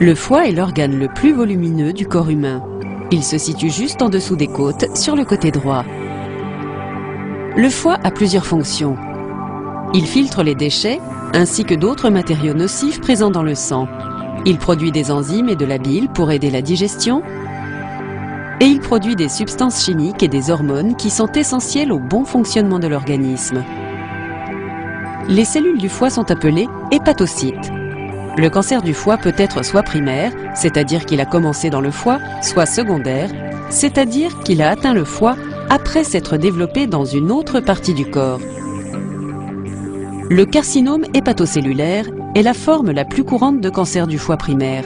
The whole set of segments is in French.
Le foie est l'organe le plus volumineux du corps humain. Il se situe juste en dessous des côtes, sur le côté droit. Le foie a plusieurs fonctions. Il filtre les déchets, ainsi que d'autres matériaux nocifs présents dans le sang. Il produit des enzymes et de la bile pour aider la digestion. Et il produit des substances chimiques et des hormones qui sont essentielles au bon fonctionnement de l'organisme. Les cellules du foie sont appelées hépatocytes. Le cancer du foie peut être soit primaire, c'est-à-dire qu'il a commencé dans le foie, soit secondaire, c'est-à-dire qu'il a atteint le foie après s'être développé dans une autre partie du corps. Le carcinome hépatocellulaire est la forme la plus courante de cancer du foie primaire.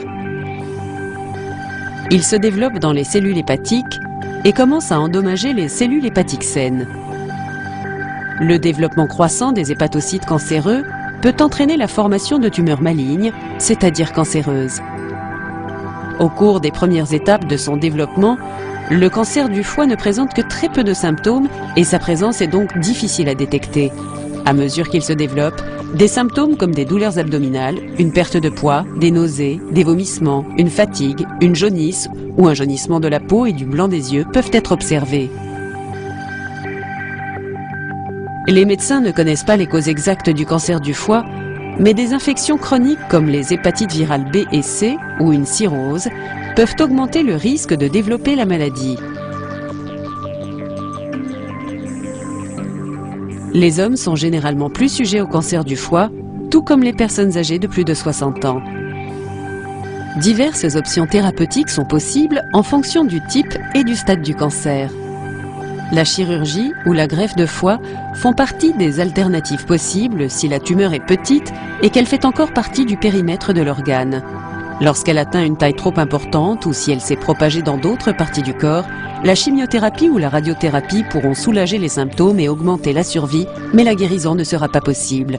Il se développe dans les cellules hépatiques et commence à endommager les cellules hépatiques saines. Le développement croissant des hépatocytes cancéreux peut entraîner la formation de tumeurs malignes, c'est-à-dire cancéreuses. Au cours des premières étapes de son développement, le cancer du foie ne présente que très peu de symptômes et sa présence est donc difficile à détecter. À mesure qu'il se développe, des symptômes comme des douleurs abdominales, une perte de poids, des nausées, des vomissements, une fatigue, une jaunisse ou un jaunissement de la peau et du blanc des yeux peuvent être observés. Les médecins ne connaissent pas les causes exactes du cancer du foie, mais des infections chroniques comme les hépatites virales B et C ou une cirrhose peuvent augmenter le risque de développer la maladie. Les hommes sont généralement plus sujets au cancer du foie, tout comme les personnes âgées de plus de 60 ans. Diverses options thérapeutiques sont possibles en fonction du type et du stade du cancer. La chirurgie ou la greffe de foie font partie des alternatives possibles si la tumeur est petite et qu'elle fait encore partie du périmètre de l'organe. Lorsqu'elle atteint une taille trop importante ou si elle s'est propagée dans d'autres parties du corps, la chimiothérapie ou la radiothérapie pourront soulager les symptômes et augmenter la survie, mais la guérison ne sera pas possible.